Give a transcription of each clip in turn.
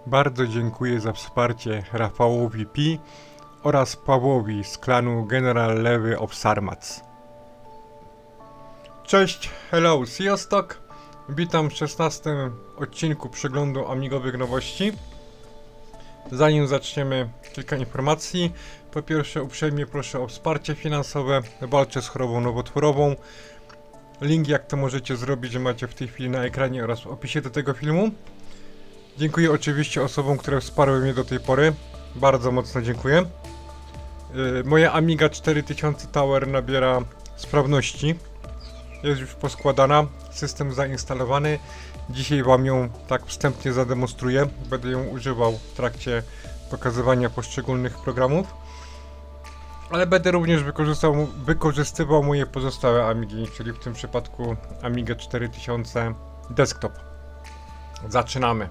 Bardzo dziękuję za wsparcie Rafałowi P. oraz Pawłowi z klanu General Lewy of Sarmats. Cześć, hello, Siostok. Witam w 16. odcinku przeglądu amigowych nowości. Zanim zaczniemy, kilka informacji. Po pierwsze, uprzejmie proszę o wsparcie finansowe. Walczę z chorobą nowotworową. Link, jak to możecie zrobić, macie w tej chwili na ekranie oraz w opisie do tego filmu. Dziękuję oczywiście osobom, które wsparły mnie do tej pory. Bardzo mocno dziękuję. Moja Amiga 4000 Tower nabiera sprawności. Jest już poskładana, system zainstalowany. Dzisiaj wam ją tak wstępnie zademonstruję. Będę ją używał w trakcie pokazywania poszczególnych programów. Ale będę również wykorzystywał moje pozostałe Amigi, czyli w tym przypadku Amigę 4000 Desktop. Zaczynamy.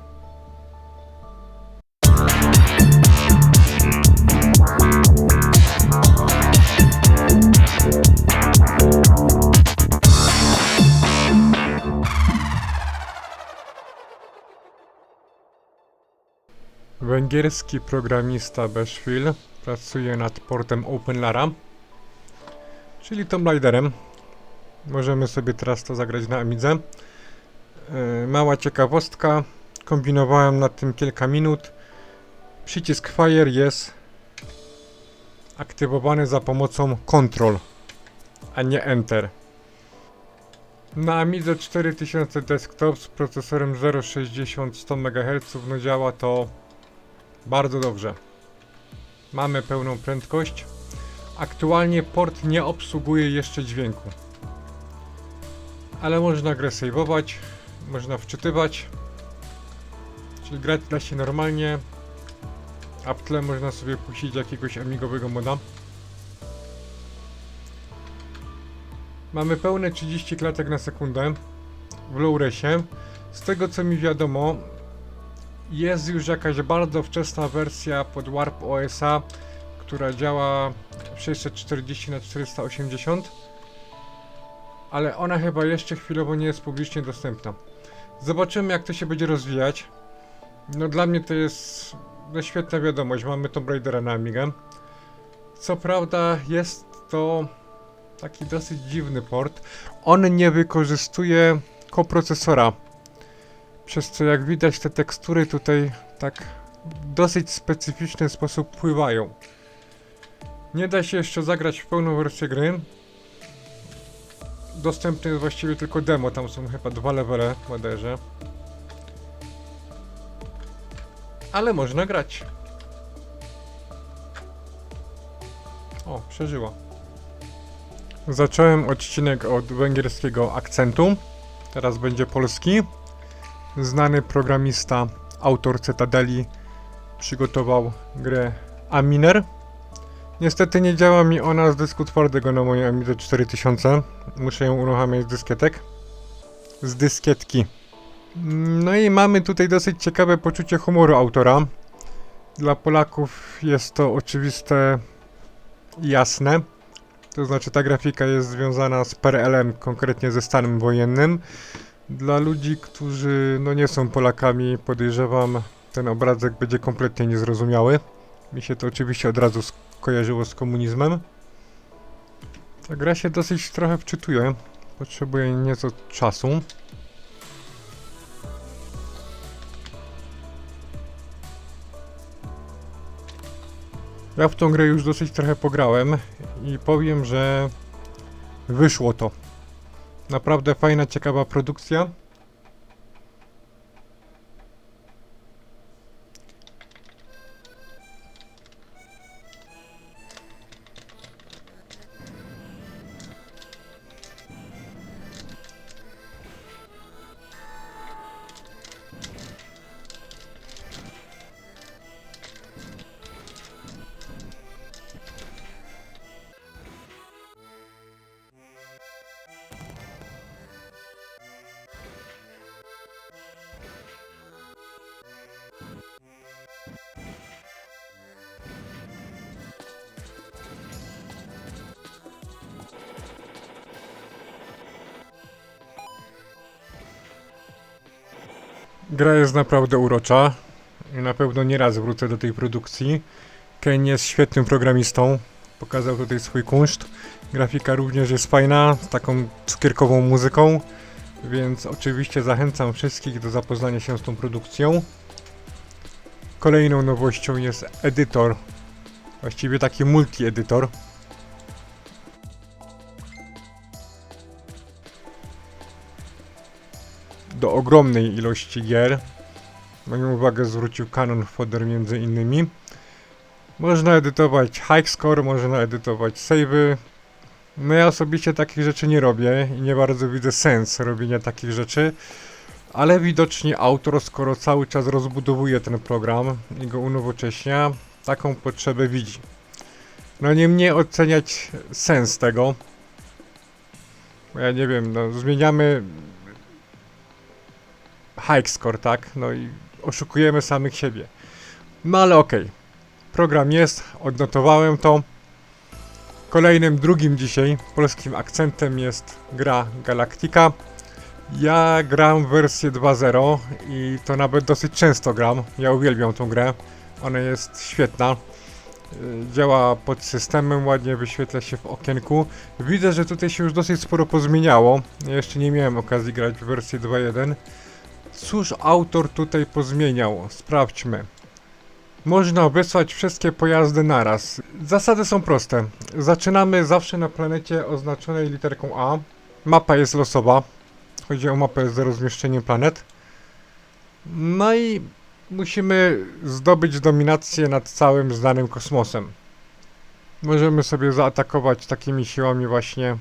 Węgierski programista Beszfil pracuje nad portem OpenLara, czyli Tomb Raiderem. Możemy sobie teraz to zagrać na Amidze. Mała ciekawostka, kombinowałem nad tym kilka minut. Przycisk Fire jest aktywowany za pomocą Ctrl, a nie Enter. Na Amidze 4000 Desktop z procesorem 0,60-100 MHz no działa to bardzo dobrze. Mamy pełną prędkość. Aktualnie port nie obsługuje jeszcze dźwięku. Ale można grę save'ować, można wczytywać. Czyli grać da się normalnie. A w tle można sobie puścić jakiegoś amigowego moda. Mamy pełne 30 klatek na sekundę w low-resie. Z tego co mi wiadomo, jest już jakaś bardzo wczesna wersja pod Warp OS-a, która działa w 640x480, ale ona chyba jeszcze chwilowo nie jest publicznie dostępna. Zobaczymy, jak to się będzie rozwijać. No dla mnie to jest świetna wiadomość, mamy Tomb Raidera na Amigę. Co prawda jest to taki dosyć dziwny port. On nie wykorzystuje koprocesora, przez co jak widać te tekstury tutaj tak w dosyć specyficzny sposób pływają. Nie da się jeszcze zagrać w pełną wersję gry. Dostępny jest właściwie tylko demo, tam są chyba 2 levele bodajże. Ale można grać. O, przeżyła. Zacząłem odcinek od węgierskiego akcentu. Teraz będzie polski. Znany programista, autor Cytadeli, przygotował grę Aminer. Niestety nie działa mi ona z dysku twardego na mojej Amidze 4000. Muszę ją uruchamiać z dyskietek. Z dyskietki. No i mamy tutaj dosyć ciekawe poczucie humoru autora. Dla Polaków jest to oczywiste i jasne. To znaczy ta grafika jest związana z PRL-em, konkretnie ze stanem wojennym. Dla ludzi, którzy no nie są Polakami, podejrzewam, ten obrazek będzie kompletnie niezrozumiały. Mi się to oczywiście od razu skojarzyło z komunizmem. Ta gra się dosyć trochę wczytuje. Potrzebuje nieco czasu. Ja w tą grę już dosyć trochę pograłem i powiem, że wyszło to. Naprawdę fajna, ciekawa produkcja. Gra jest naprawdę urocza. i na pewno nieraz wrócę do tej produkcji. Ken jest świetnym programistą, pokazał tutaj swój kunszt. Grafika również jest fajna, z taką cukierkową muzyką, więc oczywiście zachęcam wszystkich do zapoznania się z tą produkcją. Kolejną nowością jest edytor, właściwie taki multi-edytor. Do ogromnej ilości gier. Moją uwagę zwrócił Cannon Fodder między innymi. Można edytować highscore, można edytować save'y. No ja osobiście takich rzeczy nie robię i nie bardzo widzę sens robienia takich rzeczy. Ale widocznie autor, skoro cały czas rozbudowuje ten program i go unowocześnia, taką potrzebę widzi. No nie mnie oceniać sens tego. Bo ja nie wiem, no zmieniamy highscore, tak? No i oszukujemy samych siebie. No ale okej. Program jest, odnotowałem to. Kolejnym, drugim dzisiaj polskim akcentem jest gra Galactica. Ja gram w wersję 2.0 i to nawet dosyć często gram. Ja uwielbiam tą grę. Ona jest świetna. Działa pod systemem, ładnie wyświetla się w okienku. Widzę, że tutaj się już dosyć sporo pozmieniało. Ja jeszcze nie miałem okazji grać w wersję 2.1. Cóż autor tutaj pozmieniał? Sprawdźmy. Można wysłać wszystkie pojazdy naraz. Zasady są proste. Zaczynamy zawsze na planecie oznaczonej literką A. Mapa jest losowa. Chodzi o mapę z rozmieszczeniem planet. No i musimy zdobyć dominację nad całym znanym kosmosem. Możemy sobie zaatakować takimi siłami właśnie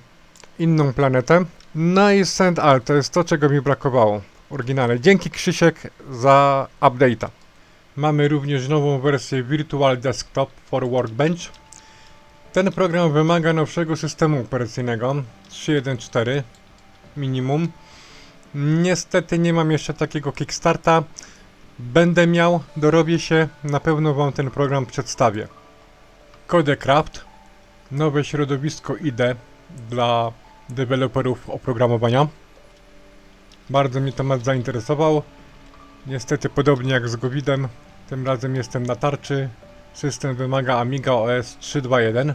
inną planetę. No i Send All, to jest to, czego mi brakowało w oryginale. Dzięki Krzysiek za update'a. Mamy również nową wersję Virtual Desktop for Workbench. Ten program wymaga nowszego systemu operacyjnego 3.1.4 minimum. Niestety nie mam jeszcze takiego Kickstarta. Będę miał, dorobię się, na pewno wam ten program przedstawię. Codecraft, nowe środowisko IDE dla deweloperów oprogramowania. Bardzo mnie temat zainteresował. Niestety podobnie jak z Govidem, tym razem jestem na tarczy. System wymaga Amiga OS 3.2.1.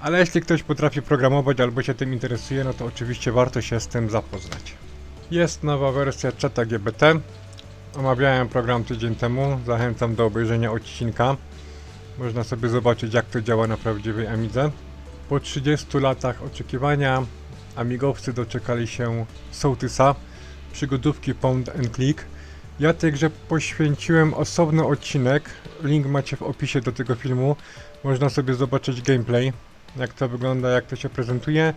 Ale jeśli ktoś potrafi programować albo się tym interesuje, no to oczywiście warto się z tym zapoznać. Jest nowa wersja ChatGPT. Omawiałem program tydzień temu, zachęcam do obejrzenia odcinka. Można sobie zobaczyć, jak to działa na prawdziwej Amidze. Po 30 latach oczekiwania amigowcy doczekali się Sołtysa, przygodówki Point and Click. Ja tej grze poświęciłem osobny odcinek, link macie w opisie do tego filmu. Można sobie zobaczyć gameplay, jak to wygląda, jak to się prezentuje.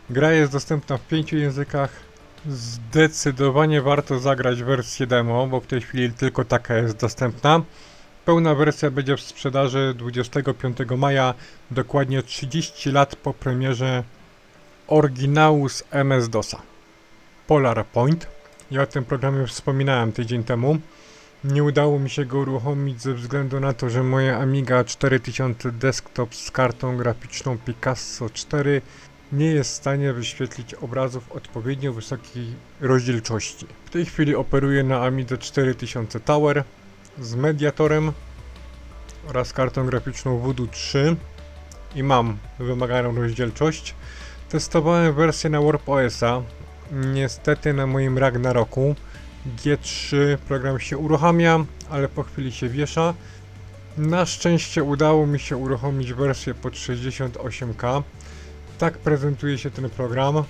Gra jest dostępna w 5 językach. Zdecydowanie warto zagrać wersję demo, bo w tej chwili tylko taka jest dostępna. Pełna wersja będzie w sprzedaży 25 maja, dokładnie 30 lat po premierze oryginału z MS-DOSa. Polar Point. Ja o tym programie wspominałem tydzień temu. Nie udało mi się go uruchomić ze względu na to, że moja Amiga 4000 Desktop z kartą graficzną Picasso 4 nie jest w stanie wyświetlić obrazów odpowiednio wysokiej rozdzielczości. W tej chwili operuję na Amidze 4000 Tower z mediatorem oraz kartą graficzną Voodoo 3 i mam wymaganą rozdzielczość. Testowałem wersję na Warp OS-a. Niestety na moim Ragnaroku G3 program się uruchamia, ale po chwili się wiesza. Na szczęście udało mi się uruchomić wersję pod 68K. Tak prezentuje się ten program.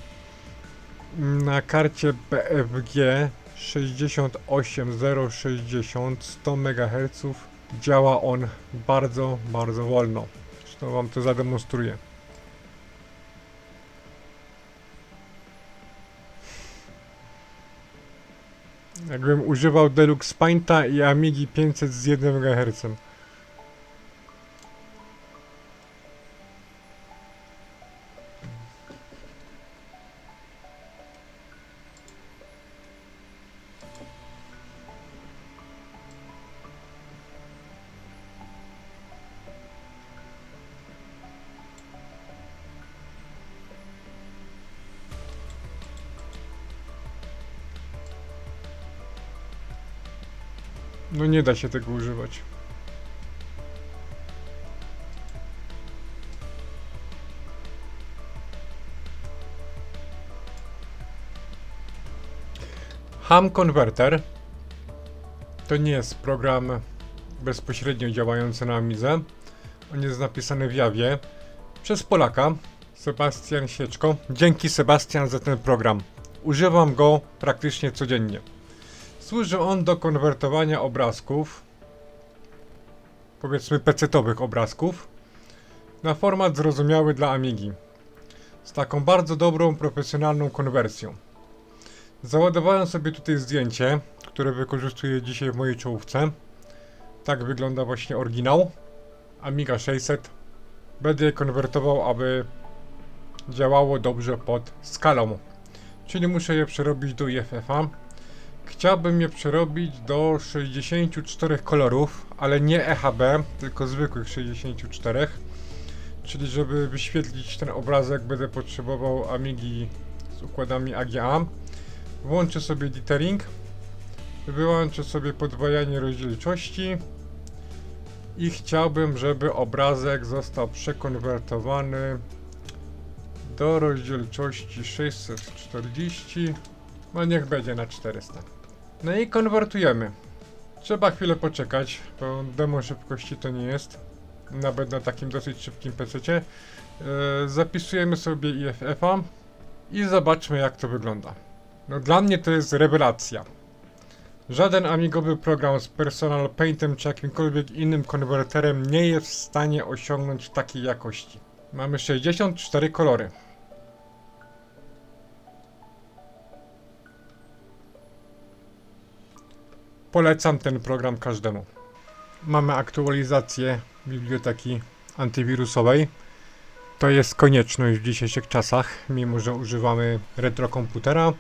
Na karcie BFG 68060 100 MHz działa on bardzo wolno. Zresztą wam to zademonstruję. Jakbym używał Deluxe Painta i Amigi 500 z 1 MHz. No nie da się tego używać. Ham Converter to nie jest program bezpośrednio działający na Amidze. On jest napisany w Jawie przez Polaka, Sebastian Sieczko. Dzięki, Sebastian, za ten program. Używam go praktycznie codziennie. Służy on do konwertowania obrazków, powiedzmy pecetowych obrazków, na format zrozumiały dla Amigi. Z taką bardzo dobrą, profesjonalną konwersją. Załadowałem sobie tutaj zdjęcie, które wykorzystuję dzisiaj w mojej czołówce. Tak wygląda właśnie oryginał Amiga 600. Będę je konwertował, aby działało dobrze pod skalą. Czyli muszę je przerobić do IFF-a. Chciałbym je przerobić do 64 kolorów, ale nie EHB, tylko zwykłych 64. Czyli żeby wyświetlić ten obrazek, będę potrzebował Amigi z układami AGA. Włączę sobie dithering, wyłączę sobie podwajanie rozdzielczości i chciałbym, żeby obrazek został przekonwertowany do rozdzielczości 640, no niech będzie na 400. No i konwertujemy. Trzeba chwilę poczekać, bo demo szybkości to nie jest, nawet na takim dosyć szybkim PC-cie. Zapisujemy sobie IFF-a i zobaczmy, jak to wygląda. No dla mnie to jest rewelacja. Żaden amigowy program z Personal Paintem czy jakimkolwiek innym konwerterem nie jest w stanie osiągnąć takiej jakości. Mamy 64 kolory. Polecam ten program każdemu. Mamy aktualizację biblioteki antywirusowej. To jest konieczność w dzisiejszych czasach, mimo że używamy retrokomputera.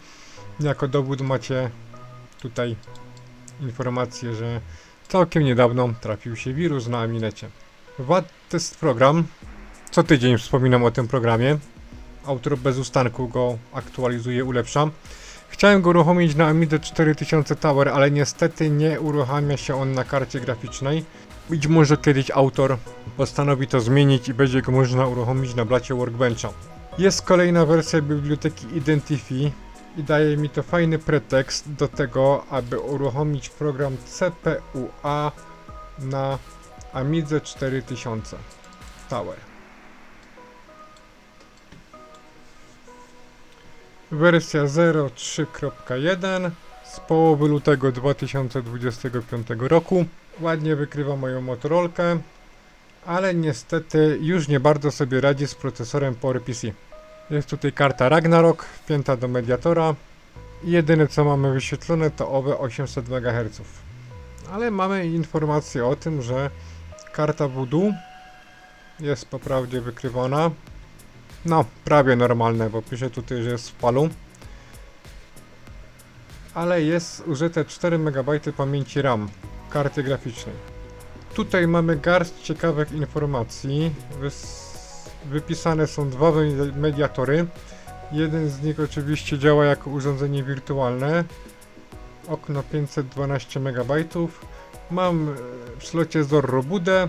Jako dowód macie tutaj informację, że całkiem niedawno trafił się wirus na Aminecie. Test program. Co tydzień wspominam o tym programie. Autor bez ustanku go aktualizuje, ulepsza. Chciałem go uruchomić na Amidze 4000 Tower, ale niestety nie uruchamia się on na karcie graficznej. Być może kiedyś autor postanowi to zmienić i będzie go można uruchomić na blacie Workbencha. Jest kolejna wersja biblioteki Identify i daje mi to fajny pretekst do tego, aby uruchomić program CPUA na Amidze 4000 Tower. Wersja 03.1 z połowy lutego 2025 roku. Ładnie wykrywa moją Motorolkę, ale niestety już nie bardzo sobie radzi z procesorem PowerPC. Jest tutaj karta Ragnarok wpięta do mediatora i jedyne co mamy wyświetlone to owe 800 MHz. Ale mamy informację o tym, że karta Voodoo jest poprawnie wykrywana. No, prawie normalne, bo pisze tutaj, że jest w palu. Ale jest użyte 4 MB pamięci RAM karty graficznej. Tutaj mamy garść ciekawych informacji. Wypisane są dwa mediatory. Jeden z nich oczywiście działa jako urządzenie wirtualne. Okno 512 MB. Mam w slocie Zorro Budę,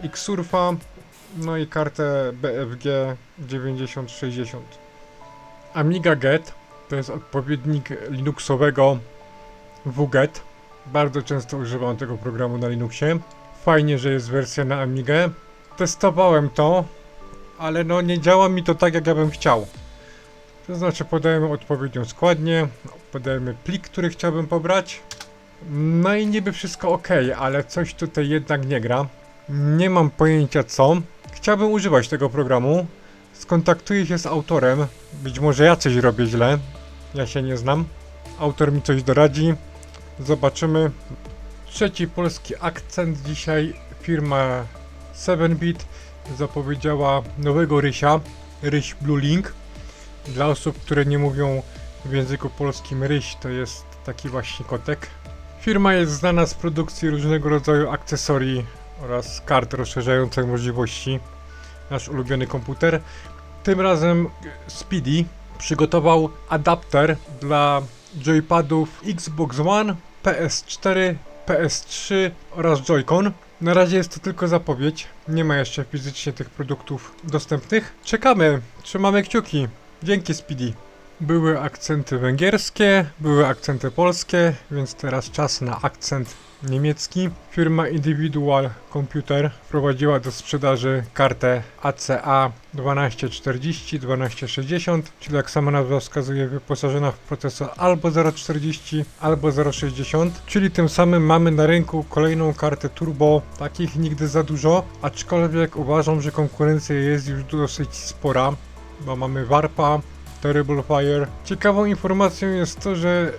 Xsurfa, no i kartę BFG 9060. Amiga Get to jest odpowiednik linuxowego WGET. Bardzo często używam tego programu na Linuxie. Fajnie, że jest wersja na Amigę. Testowałem to, ale no nie działa mi to tak, jak ja bym chciał. To znaczy podajemy odpowiednią składnię, podajemy plik, który chciałbym pobrać. No i niby wszystko ok, ale coś tutaj jednak nie gra. Nie mam pojęcia co. Chciałbym używać tego programu. Skontaktuję się z autorem. Być może ja coś robię źle. Ja się nie znam. Autor mi coś doradzi. Zobaczymy. Trzeci polski akcent dzisiaj. Firma 7-bit zapowiedziała nowego rysia. Ryś Blue Link. Dla osób, które nie mówią w języku polskim, ryś to jest taki właśnie kotek. Firma jest znana z produkcji różnego rodzaju akcesorii oraz kart rozszerzających możliwości. Nasz ulubiony komputer. Tym razem Speedy przygotował adapter dla joypadów Xbox One PS4, PS3 oraz Joy-Con. Na razie jest to tylko zapowiedź, nie ma jeszcze fizycznie tych produktów dostępnych. Czekamy, trzymamy kciuki. Dzięki Speedy. Były akcenty węgierskie, były akcenty polskie, więc teraz czas na akcent niemiecki. Firma Individual Computer wprowadziła do sprzedaży kartę ACA 1240-1260, czyli jak sama nazwa wskazuje, wyposażona w procesor albo 040, albo 060, czyli tym samym mamy na rynku kolejną kartę turbo, takich nigdy za dużo, aczkolwiek uważam, że konkurencja jest już dosyć spora, bo mamy Warpa, Terrible Fire. Ciekawą informacją jest to, że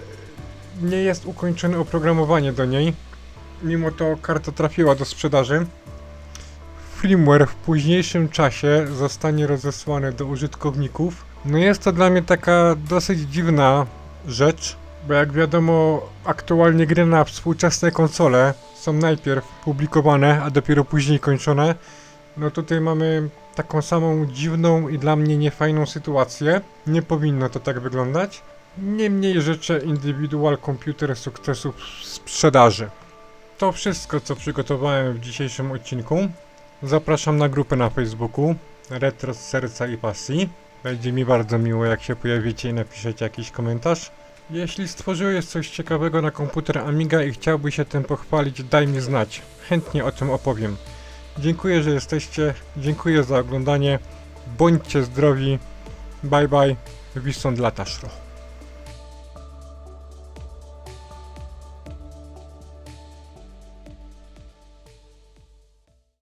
nie jest ukończone oprogramowanie do niej. Mimo to karta trafiła do sprzedaży. Firmware w późniejszym czasie zostanie rozesłany do użytkowników. No jest to dla mnie taka dosyć dziwna rzecz, bo jak wiadomo aktualnie gry na współczesne konsole są najpierw publikowane, a dopiero później kończone. No tutaj mamy taką samą dziwną i dla mnie niefajną sytuację. Nie powinno to tak wyglądać. Niemniej życzę Individual Computer sukcesów w sprzedaży. To wszystko, co przygotowałem w dzisiejszym odcinku. Zapraszam na grupę na Facebooku Retro z Serca i Pasji. Będzie mi bardzo miło, jak się pojawicie i napiszecie jakiś komentarz. Jeśli stworzyłeś coś ciekawego na komputer Amiga i chciałbyś się tym pochwalić, daj mi znać. Chętnie o tym opowiem. Dziękuję, że jesteście. Dziękuję za oglądanie. Bądźcie zdrowi. Bye bye. Wisson dla Taszro.